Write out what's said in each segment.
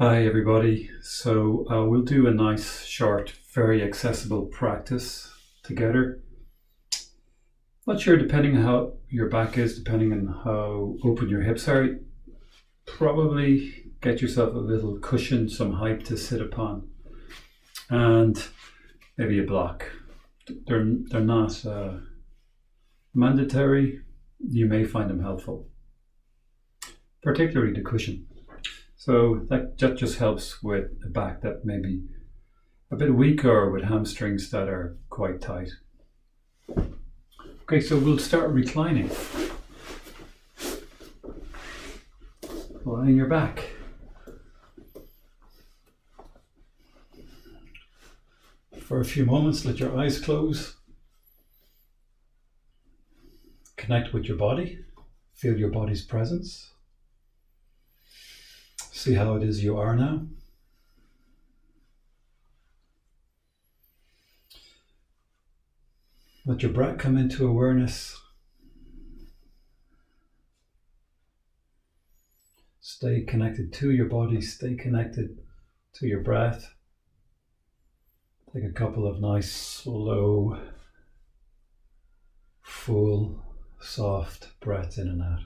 Hi everybody. We'll do a nice, short, very accessible practice together. Not sure, depending on how your back is, depending on how open your hips are, probably get yourself a little cushion, some height to sit upon, and maybe a block. They're not mandatory. You may find them helpful, particularly the cushion. So that just helps with a back that may be a bit weaker or with hamstrings that are quite tight. Okay, so we'll start reclining. Lying your back. For a few moments, let your eyes close. Connect with your body. Feel your body's presence. See how it is you are now. Let your breath come into awareness. Stay connected to your body, stay connected to your breath. Take a couple of nice, slow, full, soft breaths in and out.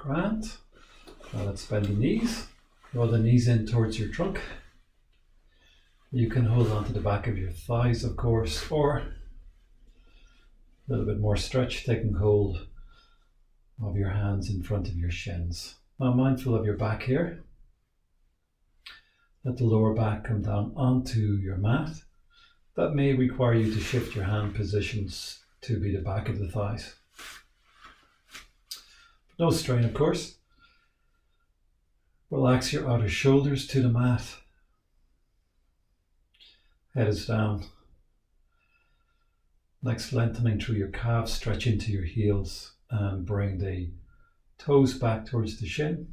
Grand. Now let's bend the knees. Draw the knees in towards your trunk. You can hold on to the back of your thighs, of course, or a little bit more stretch, taking hold of your hands in front of your shins. Now, mindful of your back here. Let the lower back come down onto your mat. That may require you to shift your hand positions to be the back of the thighs. No strain, of course. Relax your outer shoulders to the mat. Head is down. Next, lengthening through your calves, stretch into your heels and bring the toes back towards the shin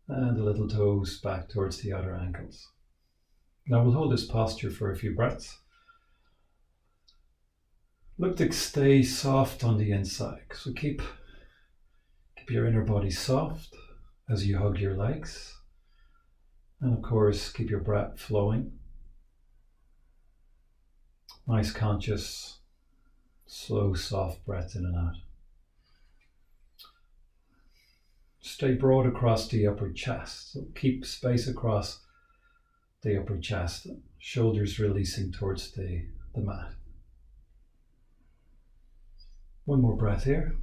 and the little toes back towards the outer ankles. Now we'll hold this posture for a few breaths. Look to stay soft on the inside. So keep your inner body soft as you hug your legs. And of course, keep your breath flowing. Nice, conscious, slow, soft breaths in and out. Stay broad across the upper chest. So keep space across the upper chest. Shoulders releasing towards the mat. One more breath here.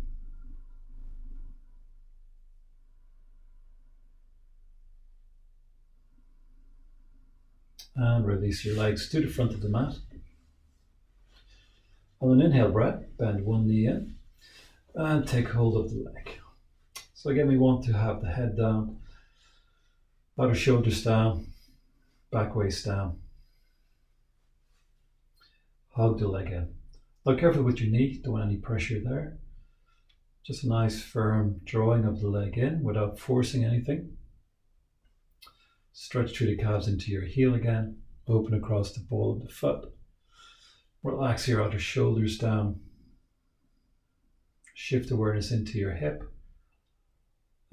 And release your legs to the front of the mat. On an inhale breath, bend one knee in and take hold of the leg. So again, we want to have the head down, outer shoulders down, back waist down. Hug the leg in. Now careful with your knee, don't want any pressure there. Just a nice firm drawing of the leg in without forcing anything. Stretch through the calves into your heel again. Open across the ball of the foot. Relax your outer shoulders down. Shift awareness into your hip.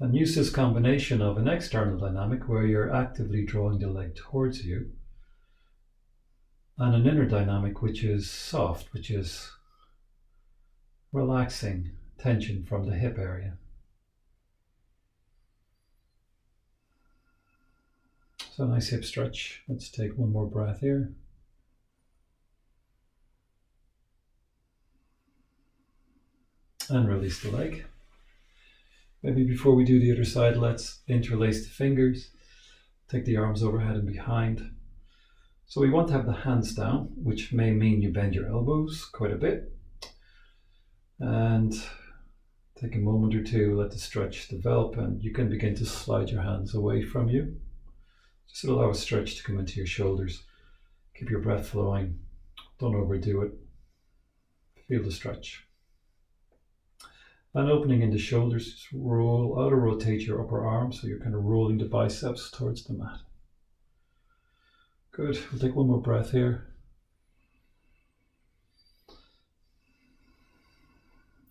And use this combination of an external dynamic where you're actively drawing the leg towards you, and an inner dynamic which is soft, which is relaxing tension from the hip area. So nice hip stretch. Let's take one more breath here. And release the leg. Maybe before we do the other side, let's interlace the fingers. Take the arms overhead and behind. So we want to have the hands down, which may mean you bend your elbows quite a bit. And take a moment or two, let the stretch develop, and you can begin to slide your hands away from you. Just allow a stretch to come into your shoulders. Keep your breath flowing. Don't overdo it. Feel the stretch. And opening in the shoulders, just auto-rotate your upper arm so you're kind of rolling the biceps towards the mat. Good. We'll take one more breath here.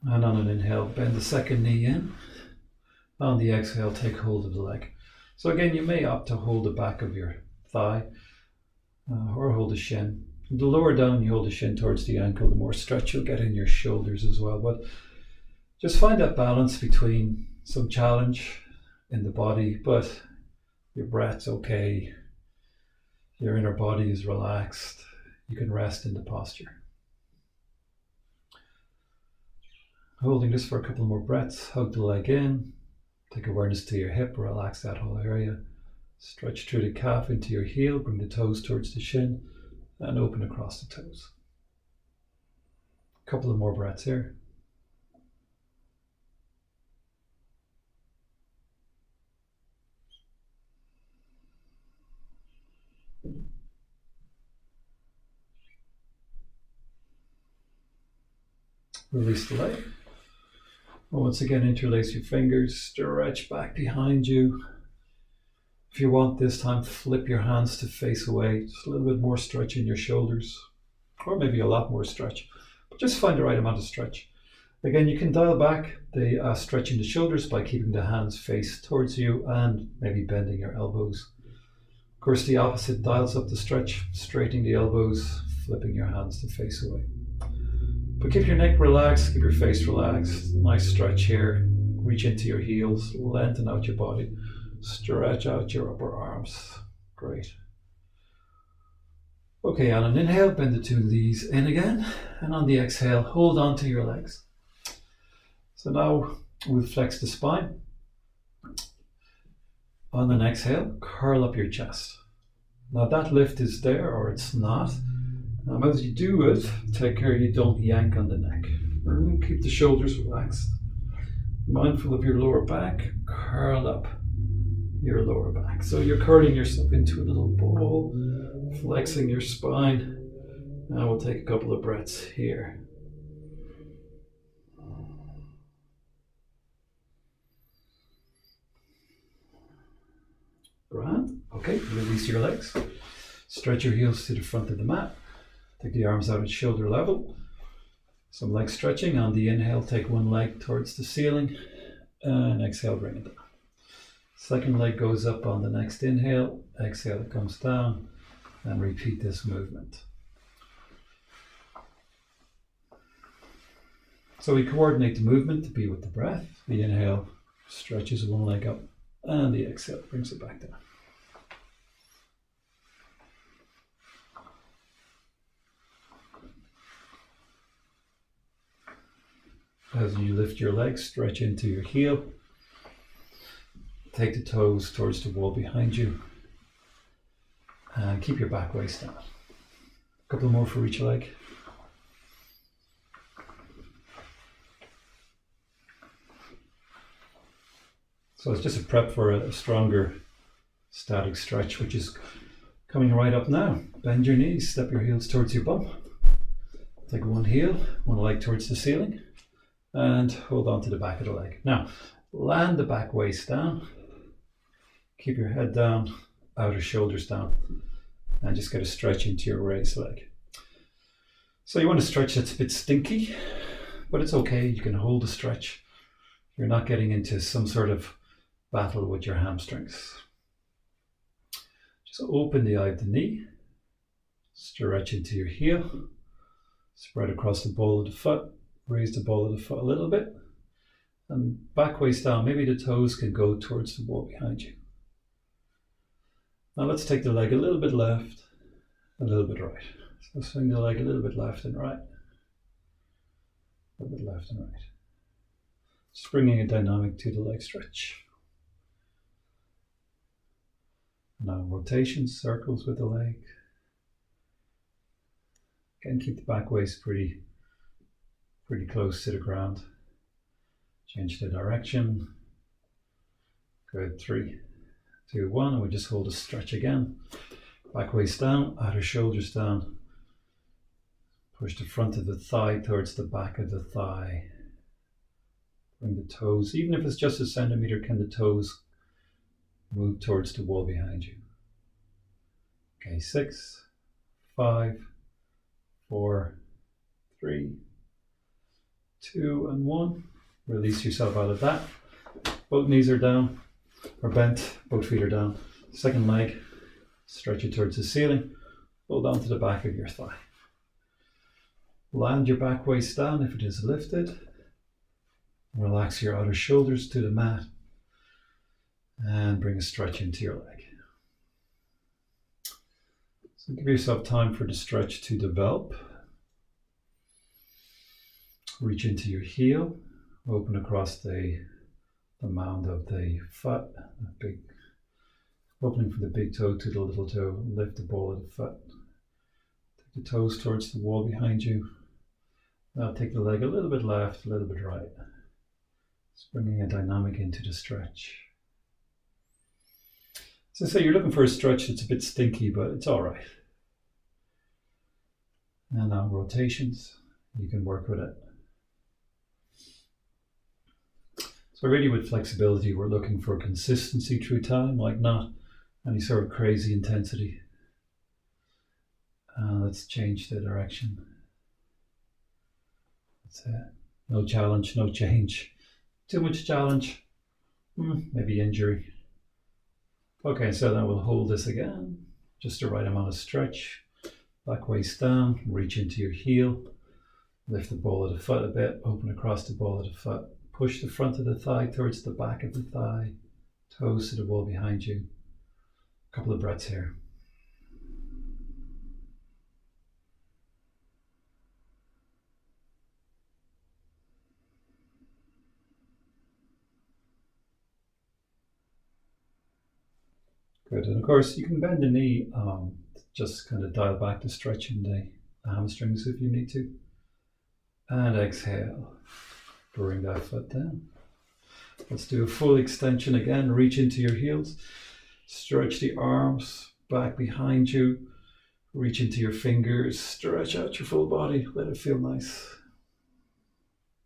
And on an inhale, bend the second knee in. On the exhale, take hold of the leg. So again, you may opt to hold the back of your thigh or hold the shin. The lower down you hold the shin towards the ankle, the more stretch you'll get in your shoulders as well. But just find that balance between some challenge in the body, but your breath's okay. Your inner body is relaxed. You can rest in the posture. Holding this for a couple more breaths, hug the leg in. Take awareness to your hip, relax that whole area. Stretch through the calf into your heel, bring the toes towards the shin, and open across the toes. A couple of more breaths here. Release the leg. Once again, interlace your fingers, stretch back behind you. If you want this time, flip your hands to face away. Just a little bit more stretch in your shoulders, or maybe a lot more stretch, but just find the right amount of stretch. Again, you can dial back the stretching the shoulders by keeping the hands face towards you and maybe bending your elbows. Of course, the opposite dials up the stretch, straightening the elbows, flipping your hands to face away. But keep your neck relaxed, keep your face relaxed. Nice stretch here. Reach into your heels, lengthen out your body. Stretch out your upper arms. Great. Okay, on an inhale, bend the two knees in again. And on the exhale, hold on to your legs. So now we'll flex the spine. On an exhale, curl up your chest. Now that lift is there or it's not. As you do it, take care you don't yank on the neck. Keep the shoulders relaxed. Mindful of your lower back, curl up your lower back. So you're curling yourself into a little ball, flexing your spine. Now we'll take a couple of breaths here. Grand. Okay, release your legs. Stretch your heels to the front of the mat. Take the arms out at shoulder level. Some leg stretching. On the inhale, take one leg towards the ceiling. And exhale, bring it down. Second leg goes up on the next inhale. Exhale, it comes down. And repeat this movement. So we coordinate the movement to be with the breath. The inhale stretches one leg up. And the exhale brings it back down. As you lift your legs, stretch into your heel. Take the toes towards the wall behind you. And keep your back waist down. A couple more for each leg. So it's just a prep for a stronger static stretch, which is coming right up now. Bend your knees, step your heels towards your bum. Take one heel, one leg towards the ceiling. And hold on to the back of the leg. Now, land the back waist down. Keep your head down, outer shoulders down. And just get a stretch into your raised leg. So you want a stretch that's a bit stinky, but it's okay. You can hold the stretch. You're not getting into some sort of battle with your hamstrings. Just open the eye of the knee. Stretch into your heel. Spread across the ball of the foot. Raise the ball of the foot a little bit and back waist down. Maybe the toes can go towards the wall behind you. Now let's take the leg a little bit left, a little bit right. So swing the leg a little bit left and right, a little bit left and right. Just bringing a dynamic to the leg stretch. Now rotations, circles with the leg. Again, keep the back waist pretty close to the ground. Change the direction. Good, 3, 2, 1, and we just hold a stretch again. Back waist down, outer shoulders down. Push the front of the thigh towards the back of the thigh. Bring the toes, even if it's just a centimeter, can the toes move towards the wall behind you. Okay, 6, 5, 4, 3, 2, and 1. Release yourself out of that. Both knees are down, or bent, both feet are down. Second leg, stretch it towards the ceiling. Hold on to the back of your thigh. Land your back waist down if it is lifted. Relax your outer shoulders to the mat. And bring a stretch into your leg. So give yourself time for the stretch to develop. Reach into your heel. Open across the mound of the foot. Big opening from the big toe to the little toe. Lift the ball of the foot. Take the toes towards the wall behind you. Now take the leg a little bit left, a little bit right. Just bringing a dynamic into the stretch. As I say, you're looking for a stretch that's a bit stinky, but it's all right. And now rotations, you can work with it. So really with flexibility, we're looking for consistency through time, like not any sort of crazy intensity. Let's change the direction. That's it. No challenge, no change. Too much challenge, maybe injury. Okay, so then we'll hold this again. Just the right amount of stretch. Back waist down, reach into your heel. Lift the ball of the foot a bit, open across the ball of the foot. Push the front of the thigh towards the back of the thigh. Toes to the wall behind you. A couple of breaths here. Good, and of course you can bend the knee, just kind of dial back the stretch in the hamstrings if you need to. And exhale, bring that foot down. Let's do a full extension again, reach into your heels, stretch the arms back behind you, reach into your fingers, stretch out your full body, let it feel nice.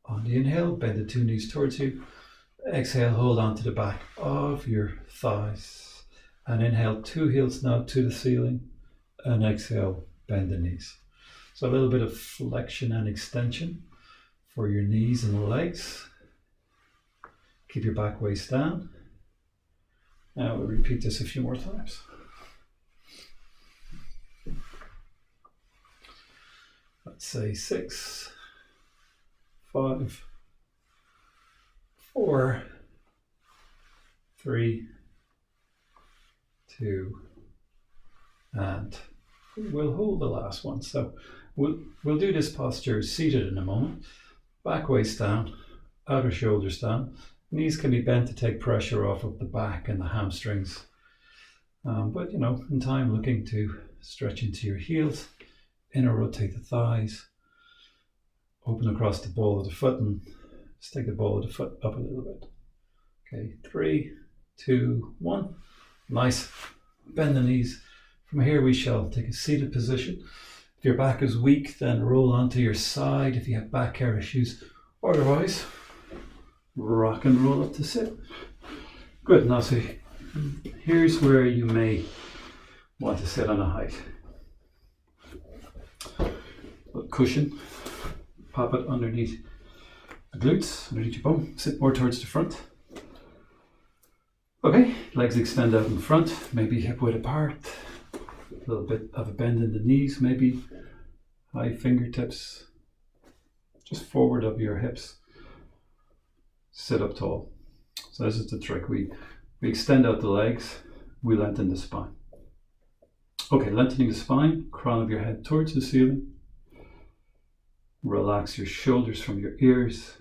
On the inhale, bend the two knees towards you. Exhale, hold on to the back of your thighs. And inhale, two heels now to the ceiling. And exhale, bend the knees. So a little bit of flexion and extension for your knees and legs. Keep your back waist down. Now we'll repeat this a few more times. Let's say 6, 5, 4, 3, 2, and we'll hold the last one. So we'll do this posture seated in a moment. Back waist down, outer shoulders down. Knees can be bent to take pressure off of the back and the hamstrings. But you know, in time, looking to stretch into your heels, inner rotate the thighs, open across the ball of the foot, and just take the ball of the foot up a little bit. Okay, 3, 2, 1. Nice. Bend the knees. From here we shall take a seated position. If your back is weak, then roll onto your side if you have back care issues. Otherwise, rock and roll up to sit. Good. Now see, here's where you may want to sit on a height. A cushion. Pop it underneath the glutes, underneath your bum. Sit more towards the front. Okay, legs extend out in front, maybe hip width apart, a little bit of a bend in the knees, maybe high fingertips, just forward of your hips. Sit up tall. So this is the trick. We extend out the legs, we lengthen the spine. Okay, lengthening the spine, crown of your head towards the ceiling. Relax your shoulders from your ears.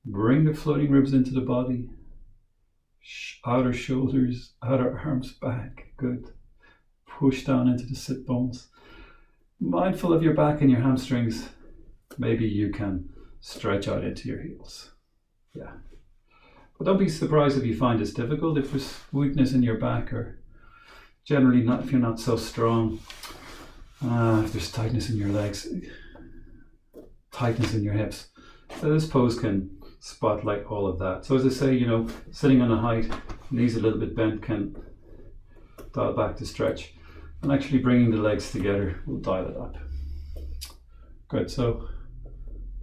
Bring the floating ribs into the body. Outer shoulders, outer arms back. Good. Push down into the sit bones. Mindful of your back and your hamstrings. Maybe you can stretch out into your heels. Yeah. But don't be surprised if you find this difficult. If there's weakness in your back, or generally not if you're not so strong. If there's tightness in your legs, tightness in your hips. So this pose can spotlight all of that. So as I say, you know, sitting on a height, knees a little bit bent can dial back the stretch, and actually bringing the legs together will dial it up. Good, so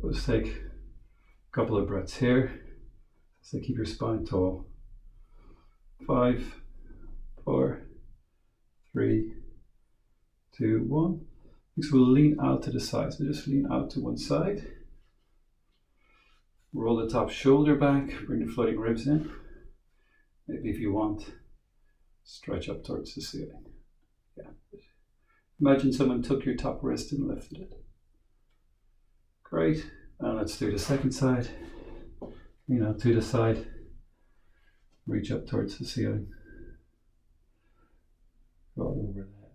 let's take a couple of breaths here. So keep your spine tall. 5, 4, 3, 2, 1. Next we'll lean out to the side, so just lean out to one side. Roll the top shoulder back, bring the floating ribs in. Maybe if you want, stretch up towards the ceiling. Yeah. Imagine someone took your top wrist and lifted it. Great. And let's do the second side. Lean out to the side. Reach up towards the ceiling. Roll over that.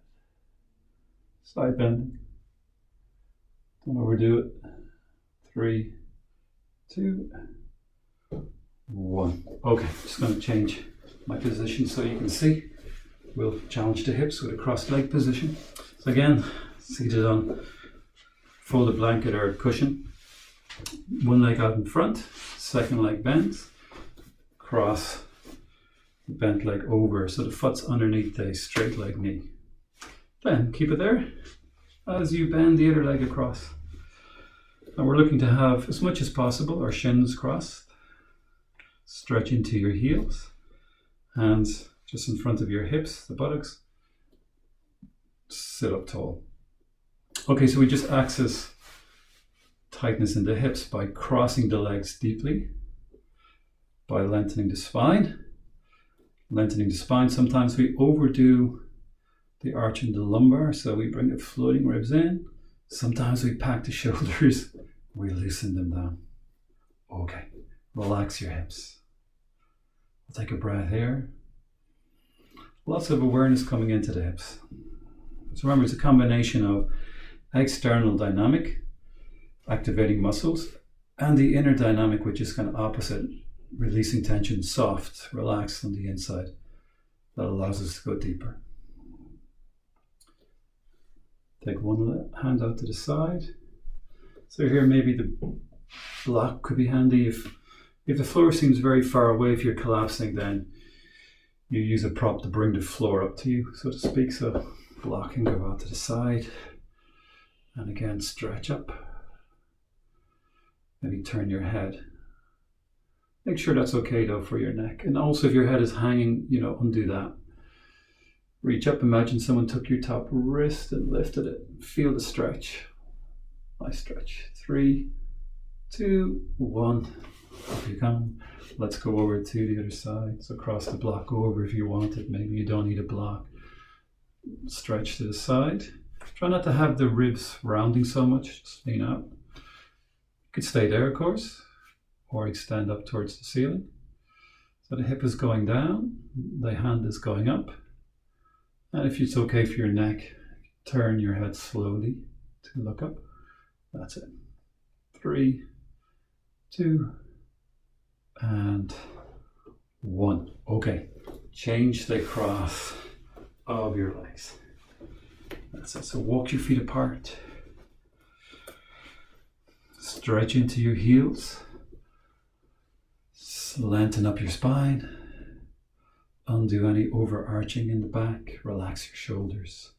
Side bending. Don't overdo it. 3, 2, 1. Okay, just going to change my position so you can see. We'll challenge the hips with a crossed leg position. So again, seated on folded blanket or cushion. One leg out in front, second leg bends. Cross the bent leg over so the foot's underneath the straight leg knee. Then keep it there as you bend the other leg across. And we're looking to have, as much as possible, our shins crossed. Stretch into your heels. Hands just in front of your hips, the buttocks. Sit up tall. Okay, so we just access tightness in the hips by crossing the legs deeply, by lengthening the spine. Lengthening the spine, sometimes we overdo the arch in the lumbar, so we bring the floating ribs in. Sometimes we pack the shoulders, we loosen them down. Okay, relax your hips. We'll take a breath here. Lots of awareness coming into the hips. So remember, it's a combination of external dynamic, activating muscles, and the inner dynamic, which is kind of opposite, releasing tension, soft, relaxed on the inside. That allows us to go deeper. Take one hand out to the side. So here maybe the block could be handy. If the floor seems very far away, if you're collapsing, then you use a prop to bring the floor up to you, so to speak. So block and go out to the side. And again, stretch up. Maybe turn your head. Make sure that's okay though for your neck. And also if your head is hanging, undo that. Reach up, imagine someone took your top wrist and lifted it. Feel the stretch. Nice stretch. 3, 2, 1. Up you come. Let's go over to the other side. So cross the block over if you want it. Maybe you don't need a block. Stretch to the side. Try not to have the ribs rounding so much. Just lean out. You could stay there, of course, or extend up towards the ceiling. So the hip is going down, the hand is going up. And if it's okay for your neck, turn your head slowly to look up. That's it. 3, 2, and 1. Okay, change the cross of your legs. That's it. So walk your feet apart. Stretch into your heels. Lengthen up your spine. Undo any overarching in the back. Relax your shoulders.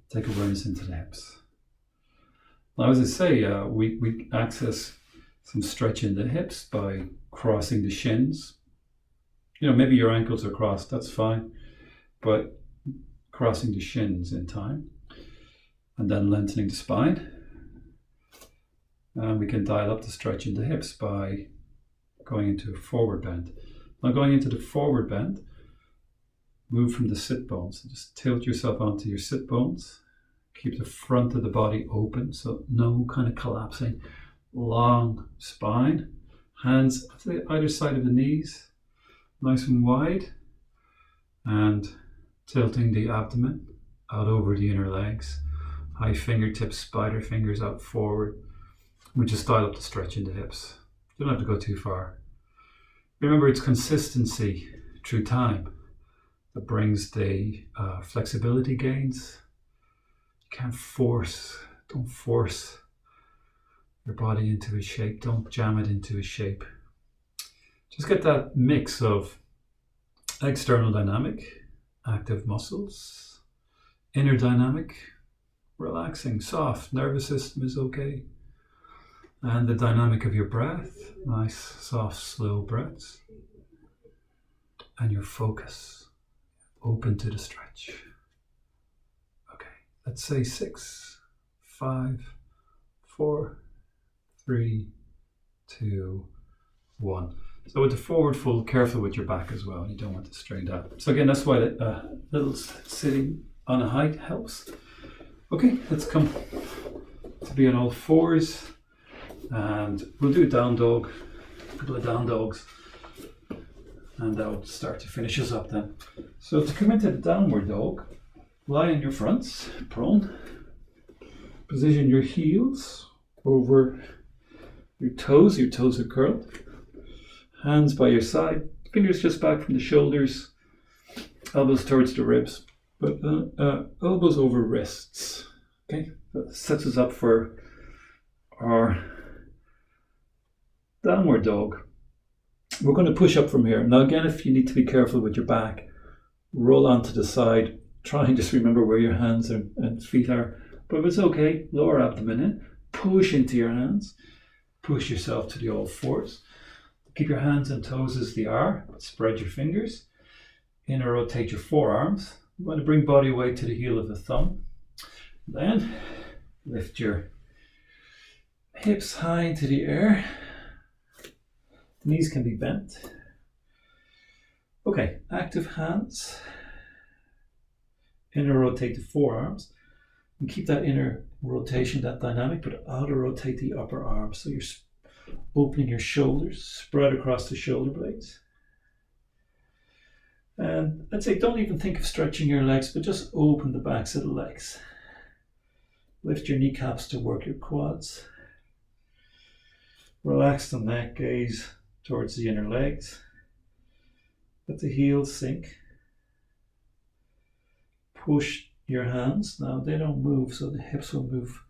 Take awareness into the hips. Now, as I say, we access some stretch in the hips by crossing the shins. Maybe your ankles are crossed, that's fine. But crossing the shins in time. And then lengthening the spine. And we can dial up the stretch in the hips by going into a forward bend. Now going into the forward bend, move from the sit bones. Just tilt yourself onto your sit bones. Keep the front of the body open, so no kind of collapsing. Long spine. Hands to either side of the knees, nice and wide. And tilting the abdomen out over the inner legs. High fingertips, spider fingers out forward. We just dial up the stretch in the hips. You don't have to go too far. Remember, it's consistency through time that brings the flexibility gains. You can't don't force your body into a shape. Don't jam it into a shape. Just get that mix of external dynamic active muscles. Inner dynamic, relaxing, soft. Nervous system is okay. And the dynamic of your breath, nice, soft, slow breaths. And your focus, open to the stretch. Okay, let's say 6, 5, 4, 3, 2, 1. So with the forward fold, careful with your back as well. You don't want to strain that. So again, that's why a little sitting on a height helps. Okay, let's come to be on all fours. And we'll do a down dog, a couple of down dogs. And that will start to finish us up then. So to come into the downward dog, lie on your fronts, prone. Position your heels over your toes are curled. Hands by your side, fingers just back from the shoulders, elbows towards the ribs, but elbows over wrists. Okay, that sets us up for our downward dog. We're going to push up from here. Now again, if you need to be careful with your back, roll onto the side. Try and just remember where your hands and feet are. But if it's okay, lower abdomen in, push into your hands, push yourself to the all fours. Keep your hands and toes as they are. Spread your fingers. Inner rotate your forearms. You want to bring body weight to the heel of the thumb. Then lift your hips high into the air. The knees can be bent. Okay, active hands. Inner rotate the forearms. And keep that inner rotation, that dynamic, but outer rotate the upper arm. So you're opening your shoulders, spread across the shoulder blades. And I'd say don't even think of stretching your legs, but just open the backs of the legs. Lift your kneecaps to work your quads. Relax the neck, gaze towards the inner legs. Let the heels sink. Push your hands. Now they don't move, so the hips will move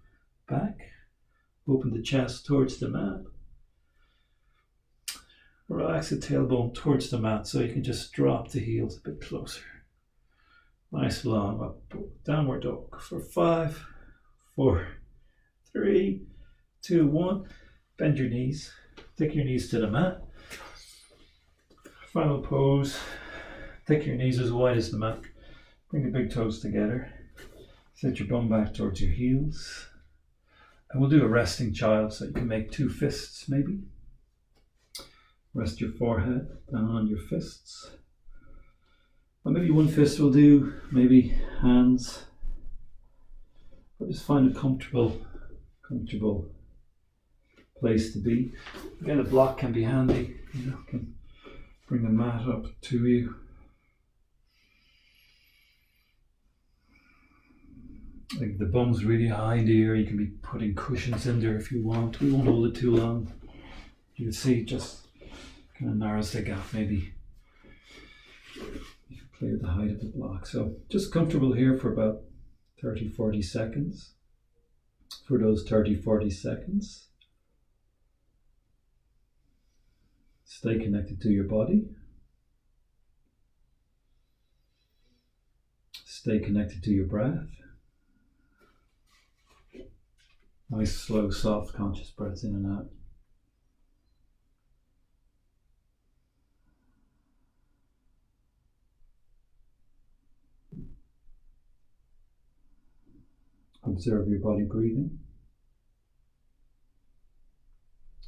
back. Open the chest towards the mat. Relax the tailbone towards the mat so you can just drop the heels a bit closer. Nice long up, downward dog for 5, 4, 3, 2, 1. Bend your knees. Take your knees to the mat. Final pose. Take your knees as wide as the mat. Bring the big toes together. Set your bum back towards your heels. And we'll do a resting child, so you can make 2 fists maybe. Rest your forehead down on your fists. Or maybe 1 fist will do, maybe hands. But just find a comfortable place to be. Again, a block can be handy. You can bring the mat up to you. Like the bum's really high in the air, you can be putting cushions in there if you want. We won't hold it too long. You can see it just kind of narrows the gap maybe. You can play with the height of the block. So just comfortable here for about 30-40 seconds. For those 30-40 seconds, stay connected to your body. Stay connected to your breath. Nice, slow, soft, conscious breaths in and out. Observe your body breathing.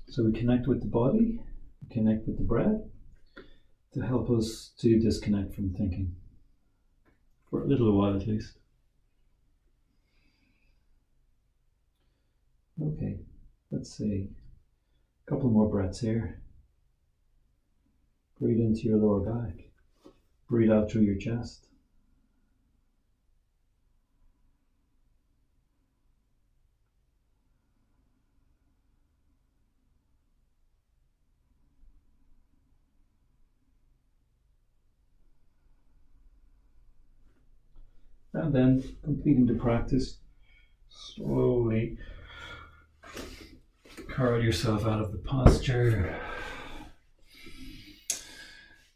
So we connect with the body, we connect with the breath to help us to disconnect from thinking. For a little while at least. Okay, let's see. A couple more breaths here. Breathe into your lower back. Breathe out through your chest. And then, completing the practice, slowly curl yourself out of the posture,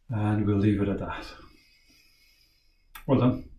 and we'll leave it at that. Well done.